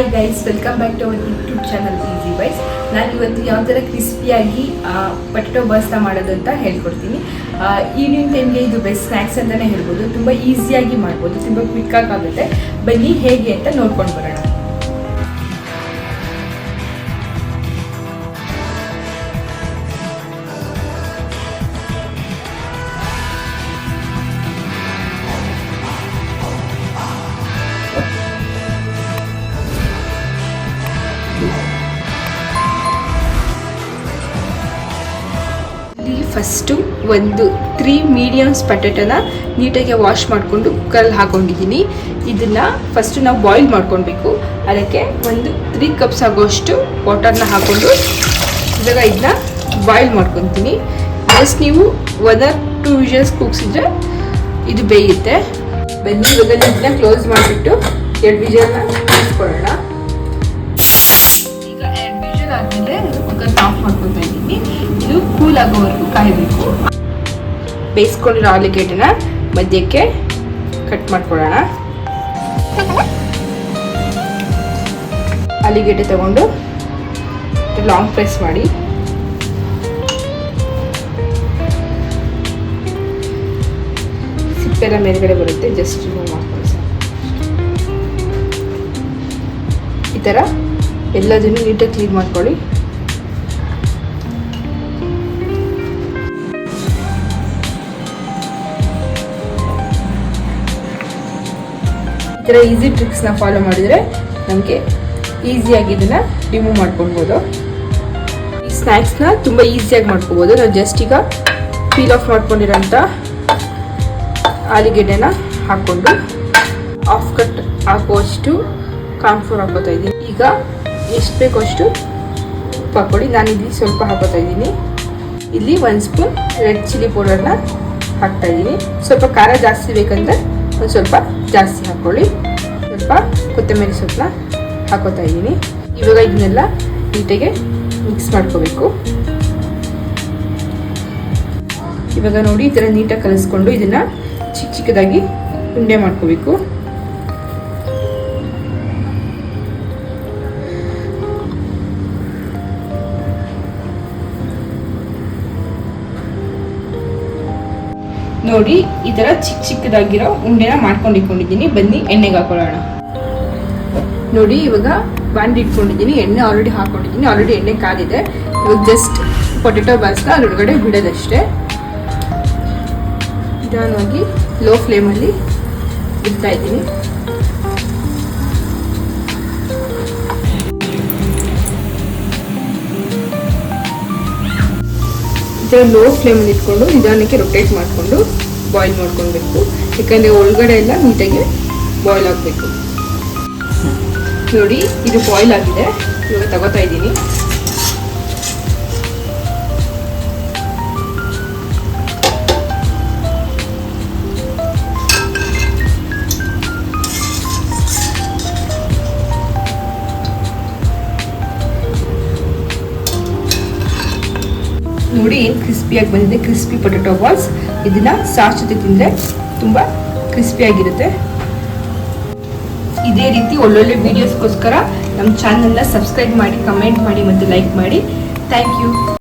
Hi guys, welcome back to our YouTube channel easy buys. ನಾನು ಇವತ್ತು ಯಾವ ಥರ ಕ್ರಿಸ್ಪಿಯಾಗಿ ಪೊಟೆಟೊ ಬಾಸ್ನ ಮಾಡೋದು ಅಂತ ಹೇಳ್ಕೊಡ್ತೀನಿ. ಈವ್ನಿಂಗ್ ಟೈಮ್ಗೆ ಇದು ಬೆಸ್ಟ್ ಸ್ನ್ಯಾಕ್ಸ್ ಅಂತಲೇ ಹೇಳ್ಬೋದು. ತುಂಬ ಈಸಿಯಾಗಿ ಮಾಡ್ಬೋದು, ತುಂಬ ಕ್ವಿಕ್ಕಾಗಿ ಆಗುತ್ತೆ. ಬನ್ನಿ ಹೇಗೆ ಅಂತ ನೋಡ್ಕೊಂಡು ಬರೋಣ. ಫಸ್ಟು ಒಂದು 3 ಮೀಡಿಯಮ್ಸ್ ಪೊಟೆಟೊನ ನೀಟಾಗಿ ವಾಶ್ ಮಾಡಿಕೊಂಡು ಕುಕ್ಕರಲ್ಲಿ ಹಾಕೊಂಡಿದ್ದೀನಿ. ಇದನ್ನು ಫಸ್ಟು ನಾವು ಬಾಯ್ಲ್ ಮಾಡ್ಕೊಳ್ಬೇಕು. ಅದಕ್ಕೆ ಒಂದು 3 ಕಪ್ಸ್ ಆಗೋಷ್ಟು ವಾಟರ್ನ ಹಾಕ್ಕೊಂಡು ಇವಾಗ ಇದನ್ನ ಬಾಯ್ಲ್ ಮಾಡ್ಕೊತೀನಿ. ಜಸ್ಟ್ ನೀವು 1 or 2 ವಿಷಲ್ಸ್ ಕೂಗಿಸಿದ್ರೆ ಇದು ಬೇಯುತ್ತೆ. ಬನ್ನಿ ಇವಾಗ ಇದನ್ನ ಕ್ಲೋಸ್ ಮಾಡಿಬಿಟ್ಟು 2 ವಿಷಲ್ನ ಕೂಗಿಸ್ಕೊಳ್ಳೋಣ. ಈಗ 2 ವಿಷಲ್ ಆದಮೇಲೆ ಕುಕ್ಕರ್ನ ಆಫ್ ಮಾಡ್ಕೊತಾ ಇದ್ದೀನಿ. ಇದು ಕೂಲ್ ಆಗೋವರೆಗೂ ಕಾಯಬೇಕು. ಬೇಯಿಸ್ಕೊಂಡಿರೋ ಆಲೂಗೆಡ್ಡೆನ ಮಧ್ಯಕ್ಕೆ ಕಟ್ ಮಾಡ್ಕೊಳ್ಳೋಣ. ಆಲೂಗೆಡ್ಡೆ ತಗೊಂಡು ಲಾಂಗ್ ಪ್ರೆಸ್ ಮಾಡಿ ಸಿಪ್ಪೆಲ್ಲ ಮೇಲ್ಗಡೆ ಬರುತ್ತೆ, ಜಸ್ಟ್ ರಿಮೂವ್ ಮಾಡ್ಕೊಳ್ಳಿ. ಈ ಥರ ಎಲ್ಲದನ್ನು ನೀಟಾಗಿ ಕ್ಲೀನ್ ಮಾಡ್ಕೊಳ್ಳಿ. ಈ ಥರ ಈಸಿ ಟ್ರಿಕ್ಸ್ನ ಫಾಲೋ ಮಾಡಿದರೆ ನಮಗೆ ಈಸಿಯಾಗಿ ಇದನ್ನು ರಿಮೂವ್ ಮಾಡ್ಕೊಳ್ಬೋದು. ಈ ಸ್ನ್ಯಾಕ್ಸ್ನ ತುಂಬ ಈಸಿಯಾಗಿ ಮಾಡ್ಕೊಬೋದು. ನಾವು ಜಸ್ಟ್ ಈಗ ಪೀಲ್ ಆಫ್ ಮಾಡ್ಕೊಂಡಿರೋಂಥ ಆಲೂಗೆಡ್ಡೆನ ಹಾಕ್ಕೊಂಡು ಆಫ್ ಕಟ್ ಹಾಕುವಷ್ಟು ಕಾರ್ನ್ಫ್ಲೋರ್ ಹಾಕೋತಾ ಇದ್ದೀನಿ. ಈಗ ಎಷ್ಟು ಬೇಕೋ ಅಷ್ಟು ಉಪ್ಪು ಹಾಕ್ಕೊಳ್ಳಿ. ನಾನು ಇಲ್ಲಿ ಸ್ವಲ್ಪ ಹಾಕೋತಾ ಇದ್ದೀನಿ. ಇಲ್ಲಿ 1 ಸ್ಪೂನ್ ರೆಡ್ ಚಿಲ್ಲಿ ಪೌಡರ್ನ ಹಾಕ್ತಾಯಿದ್ದೀನಿ. ಸ್ವಲ್ಪ ಖಾರ ಜಾಸ್ತಿ ಬೇಕಂದ್ರೆ ಒಂದು ಸ್ವಲ್ಪ ಜಾಸ್ತಿ ಹಾಕ್ಕೊಳ್ಳಿ. ಸ್ವಲ್ಪ ಕೊತ್ತಂಬರಿ ಸೊಪ್ಪನ್ನ ಹಾಕೋತಾ ಇದ್ದೀನಿ. ಇವಾಗ ಇದನ್ನೆಲ್ಲ ನೀಟಾಗಿ ಮಿಕ್ಸ್ ಮಾಡ್ಕೋಬೇಕು. ಇವಾಗ ನೋಡಿ ಈ ಥರ ನೀಟಾಗಿ ಕಲಿಸ್ಕೊಂಡು ಇದನ್ನು ಚಿಕ್ಕ ಚಿಕ್ಕದಾಗಿ ಉಂಡೆ ಮಾಡ್ಕೋಬೇಕು. ನೋಡಿ ಈ ಥರ ಚಿಕ್ಕ ಚಿಕ್ಕದಾಗಿರೋ ಉಂಡೆನ ಮಾಡ್ಕೊಂಡಿದ್ದೀನಿ. ಬನ್ನಿ ಎಣ್ಣೆಗೆ ಹಾಕೊಳ್ಳೋಣ. ನೋಡಿ ಇವಾಗ ಬಾಂಡಿ ಇಟ್ಕೊಂಡಿದ್ದೀನಿ, ಎಣ್ಣೆ ಆಲ್ರೆಡಿ ಹಾಕೊಂಡಿದ್ದೀನಿ. ಆಲ್ರೆಡಿ ಎಣ್ಣೆ ಕಾದಿದೆ. ಇವಾಗ ಜಸ್ಟ್ ಪೊಟೆಟೊ ಬಾಸ್ನ ಅದರೊಳಗಡೆ ಬಿಡೋದಷ್ಟೇ. ನಿಧಾನವಾಗಿ ಲೋ ಫ್ಲೇಮಲ್ಲಿ ಇಡ್ತಾ ಇದ್ದೀನಿ. ಲೋ ಫ್ಲೇಮಲ್ಲಿ ಇಟ್ಕೊಂಡು ನಿಧಾನಕ್ಕೆ ರೊಟೇಟ್ ಮಾಡಿಕೊಂಡು ಬಾಯ್ಲ್ ಮಾಡ್ಕೊಳ್ಬೇಕು. ಯಾಕಂದರೆ ಒಳಗಡೆ ಎಲ್ಲ ನೀಟಾಗಿ ಬಾಯ್ಲ್ ಆಗಬೇಕು. ನೋಡಿ ಇದು ಬಾಯ್ಲ್ ಆಗಿದೆ. ಇವಾಗ ತಗೋತಾ ಇದ್ದೀನಿ. ನೋಡಿ ಏನು ಕ್ರಿಸ್ಪಿಯಾಗಿ ಬಂದಿದೆ, ಕ್ರಿಸ್ಪಿ ಪೊಟೆಟೊ ಬಾಲ್ಸ್. ಇದನ್ನ ಸಾಸ್ ಜೊತೆ ತಿಂದರೆ ತುಂಬ ಕ್ರಿಸ್ಪಿಯಾಗಿರುತ್ತೆ. ಇದೇ ರೀತಿ ಒಳ್ಳೊಳ್ಳೆ ವಿಡಿಯೋಸ್ಗೋಸ್ಕರ ನಮ್ಮ ಚಾನಲ್ನ ಸಬ್ಸ್ಕ್ರೈಬ್ ಮಾಡಿ, ಕಮೆಂಟ್ ಮಾಡಿ ಮತ್ತು ಲೈಕ್ ಮಾಡಿ. Thank you.